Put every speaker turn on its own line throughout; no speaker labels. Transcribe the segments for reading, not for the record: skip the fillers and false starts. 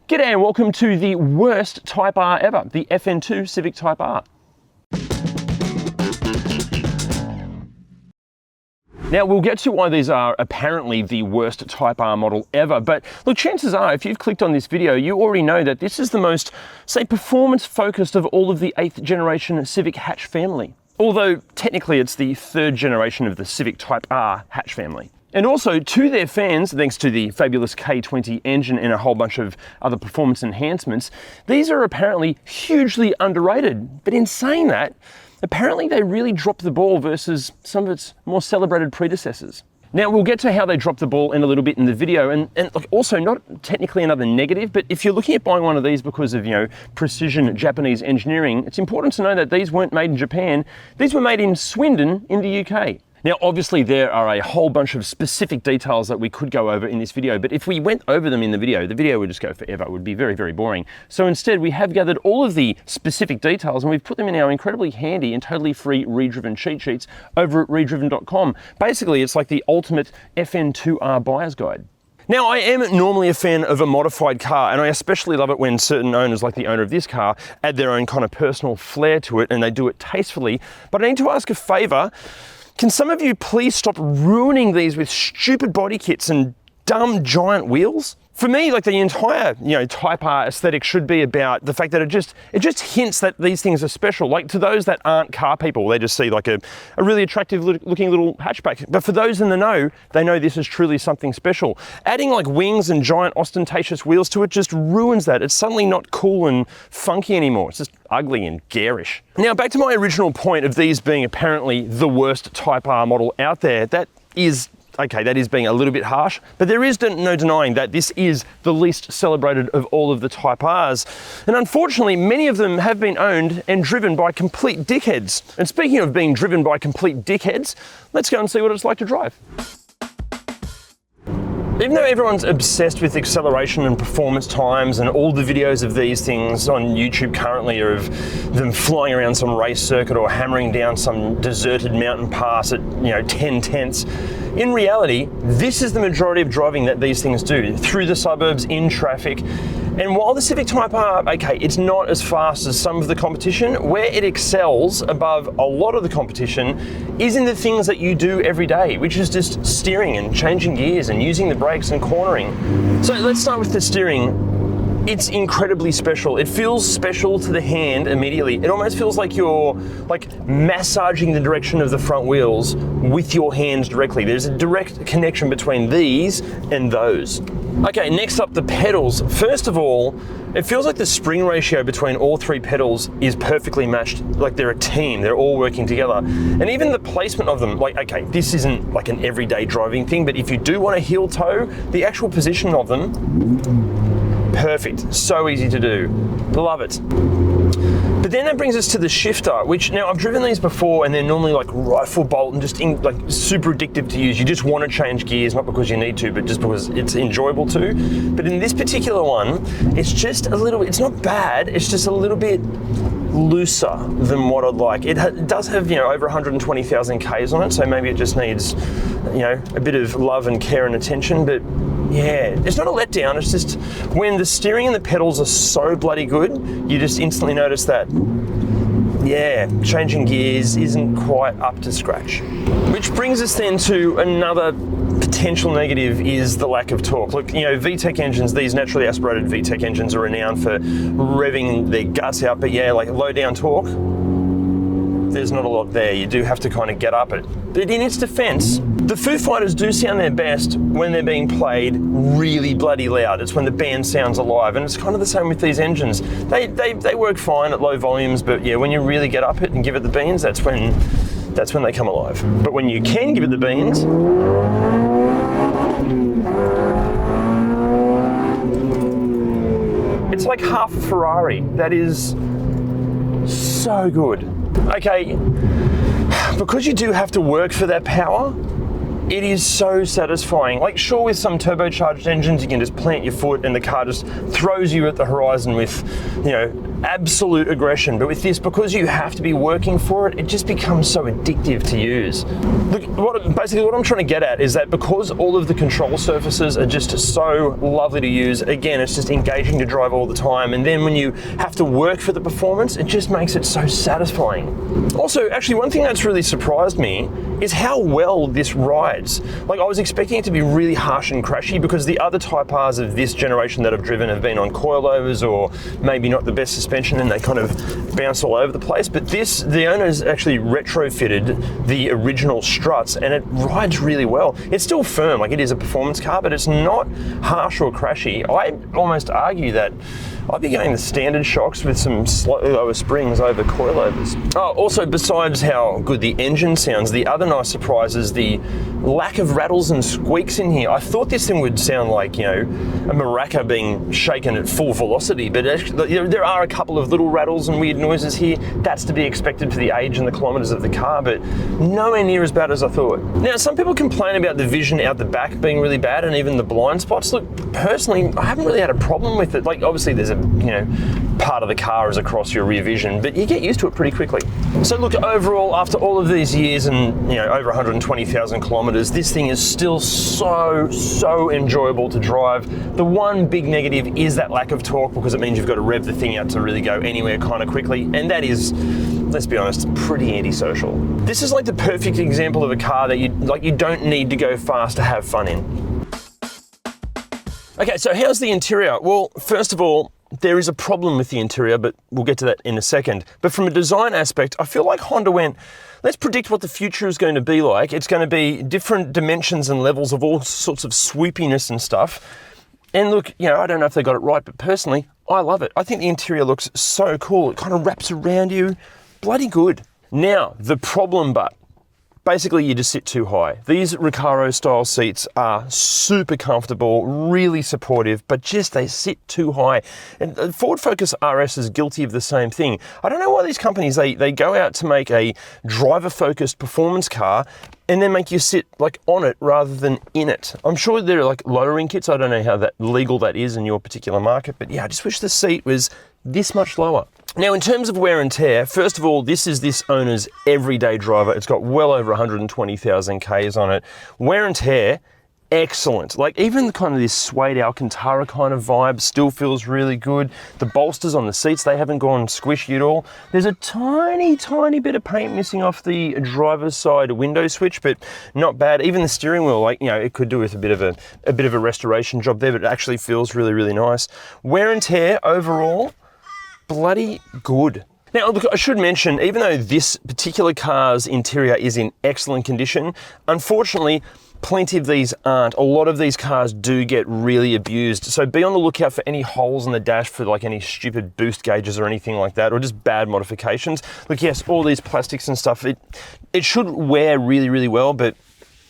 G'day and welcome to the worst Type R ever, the FN2 Civic Type R. Now, we'll get to why these are apparently the worst Type R model ever, but look, chances are, if you've clicked on this video, you already know that this is the most, say, performance-focused of all of the 8th generation Civic hatch family. Although, technically, it's the 3rd generation of the Civic Type R hatch family. And also, to their fans, thanks to the fabulous K20 engine and a whole bunch of other performance enhancements, these are apparently hugely underrated. But in saying that, apparently they really dropped the ball versus some of its more celebrated predecessors. Now, we'll get to how they dropped the ball in a little bit in the video, and look, also not technically another negative, but if you're looking at buying one of these because of, precision Japanese engineering, it's important to know that these weren't made in Japan. These were made in Swindon in the UK. Now, obviously there are a whole bunch of specific details that we could go over in this video, but if we went over them in the video would just go forever. It would be very, very boring. So instead, we have gathered all of the specific details and we've put them in our incredibly handy and totally free ReDriven cheat sheets over at ReDriven.com. Basically, it's like the ultimate FN2R buyer's guide. Now, I am normally a fan of a modified car, and I especially love it when certain owners, like the owner of this car, add their own kind of personal flair to it and they do it tastefully. But I need to ask a favor. Can some of you please stop ruining these with stupid body kits and dumb giant wheels? For me, like the entire, Type R aesthetic should be about the fact that it just hints that these things are special. Like to those that aren't car people, they just see like a really attractive looking little hatchback. But for those in the know, they know this is truly something special. Adding like wings and giant ostentatious wheels to it just ruins that. It's suddenly not cool and funky anymore. It's just ugly and garish. Now, back to my original point of these being apparently the worst Type R model out there, that is being a little bit harsh, but there is no denying that this is the least celebrated of all of the Type Rs. And unfortunately, many of them have been owned and driven by complete dickheads. And speaking of being driven by complete dickheads, let's go and see what it's like to drive. Even though everyone's obsessed with acceleration and performance times, and all the videos of these things on YouTube currently are of them flying around some race circuit or hammering down some deserted mountain pass at 10 tenths, in reality, this is the majority of driving that these things do, through the suburbs, in traffic. And while the Civic Type R, it's not as fast as some of the competition, where it excels above a lot of the competition is in the things that you do every day, which is just steering and changing gears and using the brakes and cornering. So let's start with the steering. It's incredibly special. It feels special to the hand immediately. It almost feels like you're massaging the direction of the front wheels with your hands directly. There's a direct connection between these and those. Okay, next up, the pedals. First of all, it feels like the spring ratio between all 3 pedals is perfectly matched. Like they're a team, they're all working together. And even the placement of them, this isn't like an everyday driving thing, but if you do want to heel toe, the actual position of them, perfect, so easy to do, love it. But then that brings us to the shifter, which now I've driven these before and they're normally like rifle bolt and just super addictive to use. You just want to change gears, not because you need to, but just because it's enjoyable to. But in this particular one, it's just it's not bad, it's just a little bit looser than what I'd like. It does have, over 120,000 Ks on it, so maybe it just needs, a bit of love and care and attention, but yeah, it's not a letdown. It's just when the steering and the pedals are so bloody good, you just instantly notice that, changing gears isn't quite up to scratch. Which brings us then to another potential negative, is the lack of torque. Look, VTEC engines, these naturally aspirated VTEC engines are renowned for revving their guts out, but low down torque, there's not a lot there. You do have to kind of get up it. But in its defense, the Foo Fighters do sound their best when they're being played really bloody loud. It's when the band sounds alive, and it's kind of the same with these engines. They work fine at low volumes, but when you really get up it and give it the beans, that's when they come alive. But when you can give it the beans, it's like half a Ferrari. That is so good. Okay, because you do have to work for that power, It is so satisfying. Like, sure, with some turbocharged engines, you can just plant your foot and the car just throws you at the horizon with, you know, absolute aggression. But with this, because you have to be working for it, it just becomes so addictive to use. Look, basically what I'm trying to get at is that because all of the control surfaces are just so lovely to use, again, it's just engaging to drive all the time. And then when you have to work for the performance, it just makes it so satisfying. Also, actually, one thing that's really surprised me is how well this rides. Like, I was expecting it to be really harsh and crashy because the other Type Rs of this generation that I've driven have been on coilovers or maybe not the best suspension and they kind of bounce all over the place. But this, the owners actually retrofitted the original struts and it rides really well. It's still firm, like it is a performance car, but it's not harsh or crashy. I almost argue that I'd be going the standard shocks with some slightly lower springs over coilovers. Oh, also, besides how good the engine sounds, the other nice surprise is the lack of rattles and squeaks in here. I thought this thing would sound like, you know, a maraca being shaken at full velocity, but actually, you know, there are a couple of little rattles and weird noises here. That's to be expected for the age and the kilometres of the car, but nowhere near as bad as I thought. Now, some people complain about the vision out the back being really bad and even the blind spots. Look, personally, I haven't really had a problem with it. Like, obviously there's a, you know, part of the car is across your rear vision, but you get used to it pretty quickly. So look, overall, after all of these years and, you know, over 120,000 kilometers, this thing is still so enjoyable to drive. The one big negative is that lack of torque, because it means you've got to rev the thing out to really go anywhere kind of quickly, and that is, let's be honest, pretty antisocial. This is like the perfect example of a car that you don't need to go fast to have fun in. Okay, so how's the interior? Well, first of all, there is a problem with the interior, but we'll get to that in a second. But from a design aspect, I feel like Honda went, let's predict what the future is going to be like. It's going to be different dimensions and levels of all sorts of swoopiness and stuff. And look, you know, I don't know if they got it right, but personally, I love it. I think the interior looks so cool. It kind of wraps around you. Bloody good. Now, the problem but. Basically, you just sit too high. These Recaro style seats are super comfortable, really supportive, but just they sit too high. And Ford Focus RS is guilty of the same thing. I don't know why these companies, they go out to make a driver-focused performance car and then make you sit like on it rather than in it. I'm sure there are like lowering kits. I don't know how legal that is in your particular market, but yeah, I just wish the seat was this much lower. Now, in terms of wear and tear, first of all, this is this owner's everyday driver. It's got well over 120,000 Ks on it. Wear and tear, excellent. Like, even kind of this suede Alcantara kind of vibe still feels really good. The bolsters on the seats, they haven't gone squishy at all. There's a tiny bit of paint missing off the driver's side window switch, but not bad. Even the steering wheel, like, you know, it could do with a bit of a restoration job there, but it actually feels really nice. Wear and tear overall, bloody good. Now, look, I should mention, even though this particular car's interior is in excellent condition, unfortunately, plenty of these aren't. A lot of these cars do get really abused. So be on the lookout for any holes in the dash, for like any stupid boost gauges or anything like that, or just bad modifications. Look, yes, all these plastics and stuff, it should wear really well, but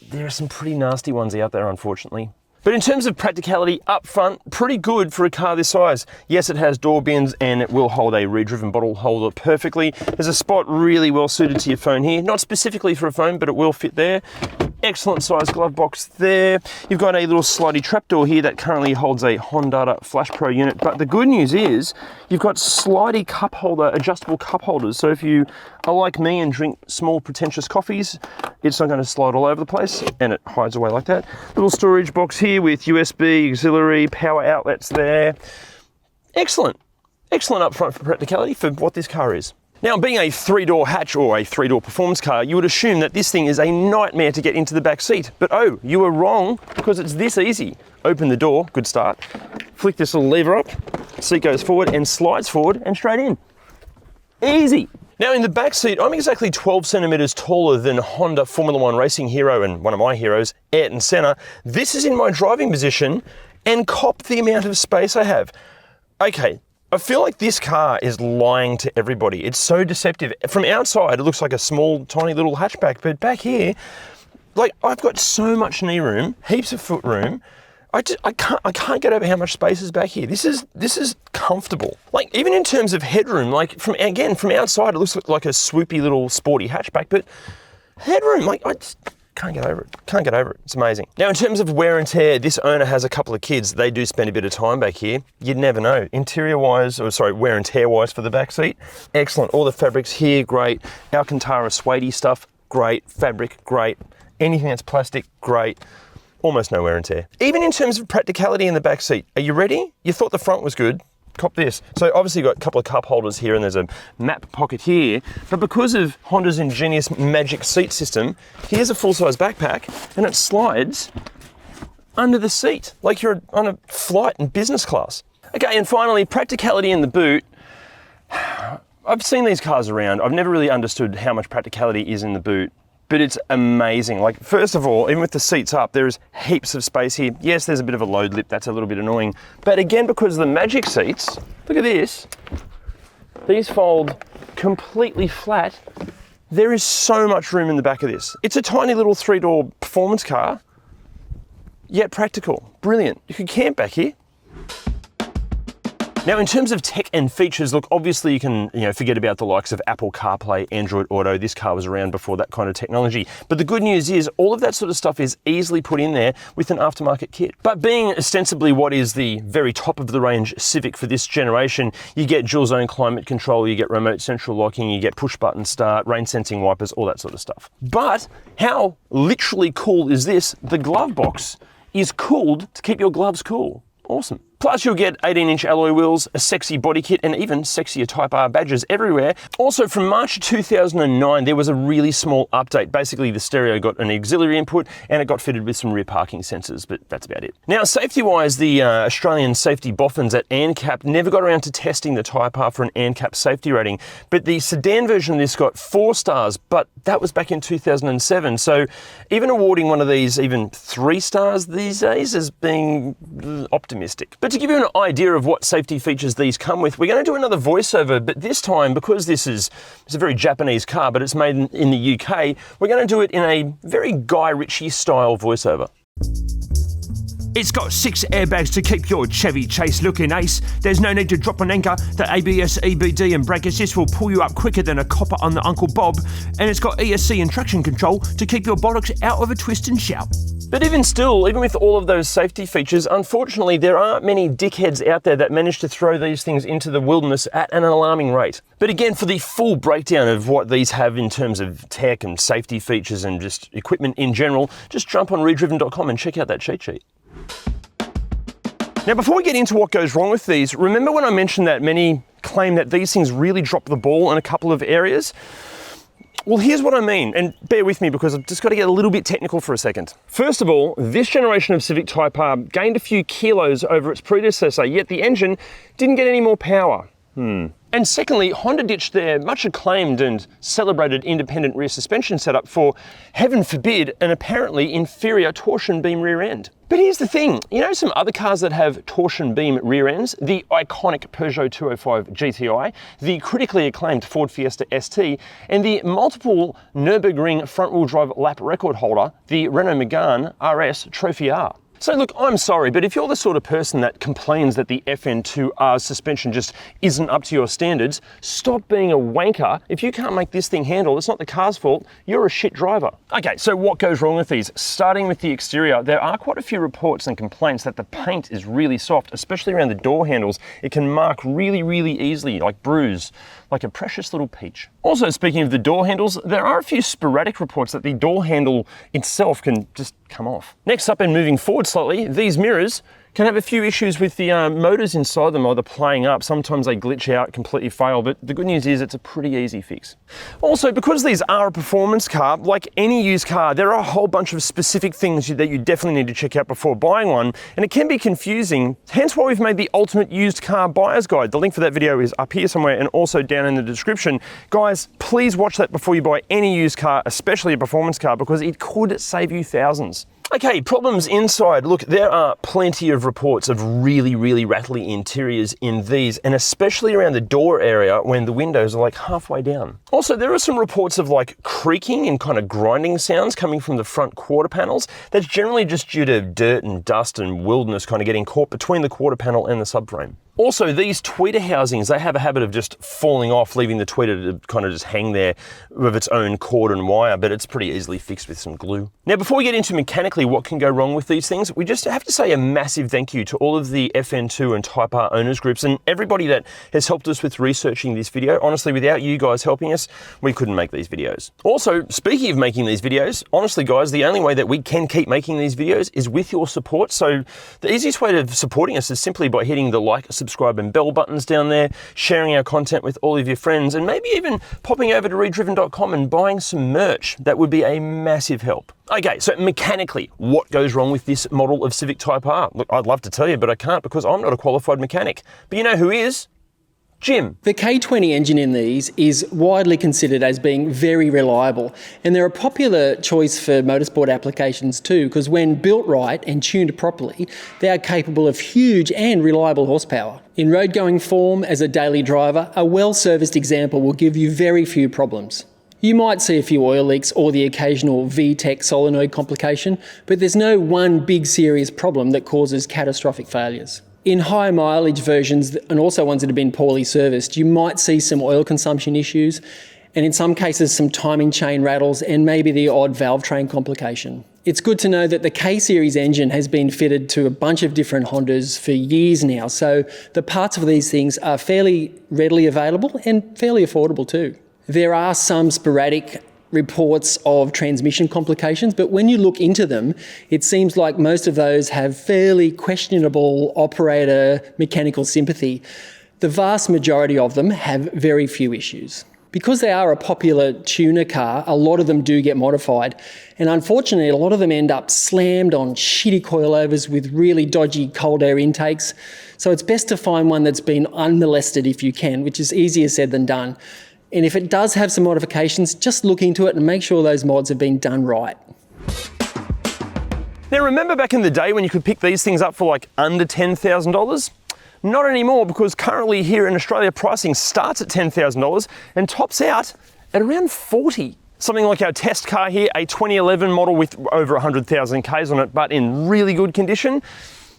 there are some pretty nasty ones out there, unfortunately. But in terms of practicality, up front, pretty good for a car this size. Yes, it has door bins and it will hold a ReDriven bottle holder perfectly. There's a spot really well suited to your phone here. Not specifically for a phone, but it will fit there. Excellent size glove box there. You've got a little slidey trapdoor here that currently holds a Honda Flash Pro unit. But the good news is you've got slidey cup holder, adjustable cup holders. So if you are like me and drink small pretentious coffees, it's not going to slide all over the place, and it hides away like that. Little storage box here with USB, auxiliary, power outlets there. Excellent. Excellent up front for practicality for what this car is. Now, being a 3-door hatch or a 3-door performance car, you would assume that this thing is a nightmare to get into the back seat. But oh, you were wrong, because it's this easy. Open the door, good start. Flick this little lever up, seat goes forward and slides forward and straight in. Easy. Now, in the back seat, I'm exactly 12 centimeters taller than Honda Formula One racing hero and one of my heroes, Ayrton Senna. This is in my driving position, and cop the amount of space I have. Okay. I feel like this car is lying to everybody. It's so deceptive. From outside, it looks like a small, tiny little hatchback, but back here, like, I've got so much knee room, heaps of foot room. I can't get over how much space is back here. This is comfortable. Like, even in terms of headroom, like, from outside, it looks like a swoopy little sporty hatchback, but headroom, like, Can't get over it. Can't get over it. It's amazing. Now, in terms of wear and tear, this owner has a couple of kids. They do spend a bit of time back here. You'd never know. Interior-wise, or sorry, wear and tear-wise for the back seat, excellent. All the fabrics here, great. Alcantara suede stuff, great. Fabric, great. Anything that's plastic, great. Almost no wear and tear. Even in terms of practicality in the back seat, are you ready? You thought the front was good. Cop this. So obviously you've got a couple of cup holders here and there's a map pocket here, but because of Honda's ingenious magic seat system, here's a full-size backpack and it slides under the seat, like you're on a flight in business class. Okay, and finally, practicality in the boot. I've seen these cars around. I've never really understood how much practicality is in the boot, but it's amazing. Like, first of all, even with the seats up, there's heaps of space here. Yes, there's a bit of a load lip, that's a little bit annoying. But again, because of the magic seats, look at this. These fold completely flat. There is so much room in the back of this. It's a tiny little 3-door performance car, yet practical. Brilliant. You could camp back here. Now, in terms of tech and features, look, obviously you can, forget about the likes of Apple CarPlay, Android Auto. This car was around before that kind of technology. But the good news is all of that sort of stuff is easily put in there with an aftermarket kit. But being ostensibly what is the very top of the range Civic for this generation, you get dual zone climate control, you get remote central locking, you get push button start, rain sensing wipers, all that sort of stuff. But how literally cool is this? The glove box is cooled to keep your gloves cool. Awesome. Plus you'll get 18-inch alloy wheels, a sexy body kit, and even sexier Type R badges everywhere. Also, from March 2009, there was a really small update. Basically, the stereo got an auxiliary input and it got fitted with some rear parking sensors, but that's about it. Now, safety-wise, the Australian safety boffins at ANCAP never got around to testing the Type R for an ANCAP safety rating, but the sedan version of this got 4 stars, but that was back in 2007. So even awarding one of these even 3 stars these days is being optimistic. But to give you an idea of what safety features these come with, we're going to do another voiceover, but this time, because it's a very Japanese car, but it's made in the UK, we're going to do it in a very Guy Ritchie style voiceover.
It's got 6 airbags to keep your Chevy Chase looking ace. There's no need to drop an anchor. The ABS, EBD and brake assist will pull you up quicker than a copper on the Uncle Bob. And it's got ESC and traction control to keep your bollocks out of a twist and shout.
But even still, even with all of those safety features, unfortunately, there aren't many dickheads out there that manage to throw these things into the wilderness at an alarming rate. But again, for the full breakdown of what these have in terms of tech and safety features and just equipment in general, just jump on ReDriven.com and check out that cheat sheet. Now, before we get into what goes wrong with these, remember when I mentioned that many claim that these things really drop the ball in a couple of areas? Well, here's what I mean, and bear with me because I've just got to get a little bit technical for a second. First of all, this generation of Civic Type R gained a few kilos over its predecessor, yet the engine didn't get any more power. And secondly, Honda ditched their much acclaimed and celebrated independent rear suspension setup for, heaven forbid, an apparently inferior torsion beam rear end. But here's the thing, some other cars that have torsion beam rear ends, the iconic Peugeot 205 GTI, the critically acclaimed Ford Fiesta ST, and the multiple Nürburgring front-wheel drive lap record holder, the Renault Megane RS Trophy R. So look, I'm sorry, but if you're the sort of person that complains that the FN2R's suspension just isn't up to your standards, stop being a wanker. If you can't make this thing handle, it's not the car's fault, you're a shit driver. Okay, so what goes wrong with these? Starting with the exterior, there are quite a few reports and complaints that the paint is really soft, especially around the door handles. It can mark really, really easily, like bruise, like a precious little peach. Also, speaking of the door handles, there are a few sporadic reports that the door handle itself can just come off. Next up, and moving forward slightly, these mirrors can have a few issues with the motors inside them, either playing up. Sometimes they glitch out, completely fail, but the good news is it's a pretty easy fix. Also, because these are a performance car, like any used car, there are a whole bunch of specific things that you definitely need to check out before buying one, and it can be confusing, hence why we've made the ultimate used car buyer's guide. The link for that video is up here somewhere and also down in the description. Guys, please watch that before you buy any used car, especially a performance car, because it could save you thousands. Okay, problems inside. Look, there are plenty of reports of really, really rattly interiors in these, and especially around the door area when the windows are like halfway down. Also, there are some reports of like creaking and kind of grinding sounds coming from the front quarter panels. That's generally just due to dirt and dust and wilderness kind of getting caught between the quarter panel and the subframe. Also, these tweeter housings, they have a habit of just falling off, leaving the tweeter to kind of just hang there with its own cord and wire, but it's pretty easily fixed with some glue. Now, before we get into mechanically what can go wrong with these things, we just have to say a massive thank you to all of the FN2 and Type R owners groups and everybody that has helped us with researching this video. Honestly, without you guys helping us, we couldn't make these videos. Also, speaking of making these videos, honestly guys, the only way that we can keep making these videos is with your support. So the easiest way of supporting us is simply by hitting the like, subscribe and bell buttons down there, sharing our content with all of your friends, and maybe even popping over to ReDriven.com and buying some merch. That would be a massive help. Okay, so mechanically, what goes wrong with this model of Civic Type R? Look, I'd love to tell you, but I can't because I'm not a qualified mechanic. But you know who is? Jim.
The K20 engine in these is widely considered as being very reliable, and they're a popular choice for motorsport applications too, because when built right and tuned properly, they are capable of huge and reliable horsepower. In road-going form as a daily driver, a well-serviced example will give you very few problems. You might see a few oil leaks or the occasional VTEC solenoid complication, but there's no one big serious problem that causes catastrophic failures. In high mileage versions, and also ones that have been poorly serviced, you might see some oil consumption issues, and in some cases some timing chain rattles and maybe the odd valve train complication. It's good to know that the K-Series engine has been fitted to a bunch of different Hondas for years now, so the parts of these things are fairly readily available and fairly affordable too. There are some sporadic reports of transmission complications, but when you look into them, it seems like most of those have fairly questionable operator mechanical sympathy. The vast majority of them have very few issues. Because they are a popular tuner car, a lot of them do get modified, and unfortunately a lot of them end up slammed on shitty coilovers with really dodgy cold air intakes, so it's best to find one that's been unmolested if you can, which is easier said than done. And if it does have some modifications, just look into it and make sure those mods have been done right.
Now remember back in the day when you could pick these things up for like under $10,000? Not anymore, because currently here in Australia pricing starts at $10,000 and tops out at around 40. Something like our test car here, a 2011 model with over 100,000 Ks on it, but in really good condition,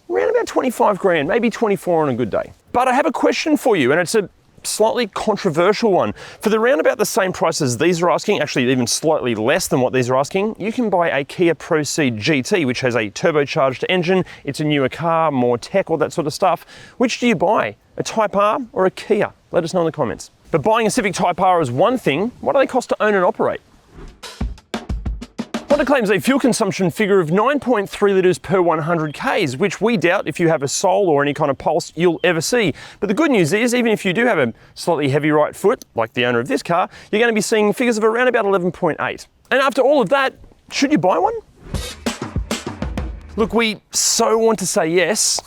around about 25 grand, maybe 24 on a good day. But I have a question for you, and it's a slightly controversial one. For the round about the same price as these are asking, actually even slightly less than what these are asking, you can buy a Kia Proceed GT, which has a turbocharged engine. It's a newer car, more tech, all that sort of stuff. Which do you buy? A Type R or a Kia? Let us know in the comments. But buying a Civic Type R is one thing. What do they cost to own and operate? Honda claims a fuel consumption figure of 9.3 litres per 100 Ks, which we doubt, if you have a Soul or any kind of Pulse, you'll ever see. But the good news is, even if you do have a slightly heavy right foot, like the owner of this car, you're going to be seeing figures of around about 11.8. And after all of that, should you buy one? Look, we so want to say yes,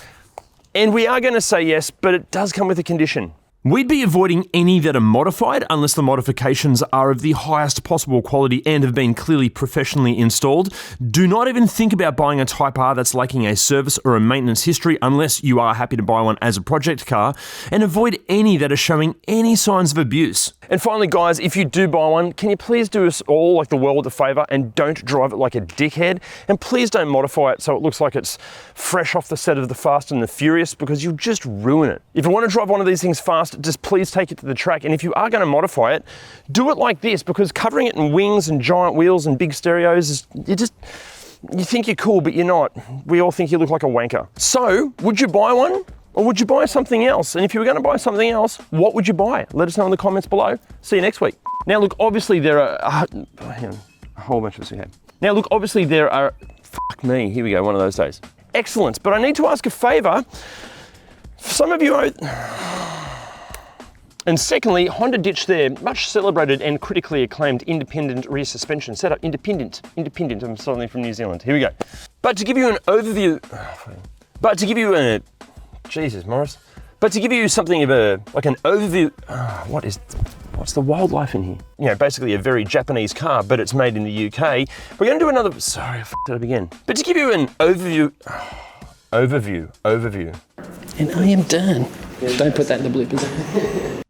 and we are going to say yes, but it does come with a condition.
We'd be avoiding any that are modified unless the modifications are of the highest possible quality and have been clearly professionally installed. Do not even think about buying a Type R that's lacking a service or a maintenance history unless you are happy to buy one as a project car, and avoid any that are showing any signs of abuse.
And finally, guys, if you do buy one, can you please do us all, like the world, a favour and don't drive it like a dickhead? And please don't modify it so it looks like it's fresh off the set of the Fast and the Furious, because you'll just ruin it. If you want to drive one of these things fast, just please take it to the track. And if you are going to modify it, do it like this, because covering it in wings and giant wheels and big stereos, you think you're cool, but you're not. We all think you look like a wanker. So, would you buy one? Or would you buy something else? And if you were going to buy something else, what would you buy? Let us know in the comments below. See you next week. Now look, obviously there are a whole bunch of us here. Now look, obviously there are, fuck me, here we go, one of those days. Excellent, but I need to ask a favour. Some of you are, and secondly, Honda ditched their much celebrated and critically acclaimed independent rear suspension setup. Independent, I'm suddenly from New Zealand. Here we go. But to give you an overview, Jesus, Morris. But to give you something of an overview, what's the wildlife in here? You know, basically a very Japanese car, but it's made in the UK. We're going to do another, sorry, I f***ed it up again. But to give you an overview. And I am done. Don't put that in the bloopers.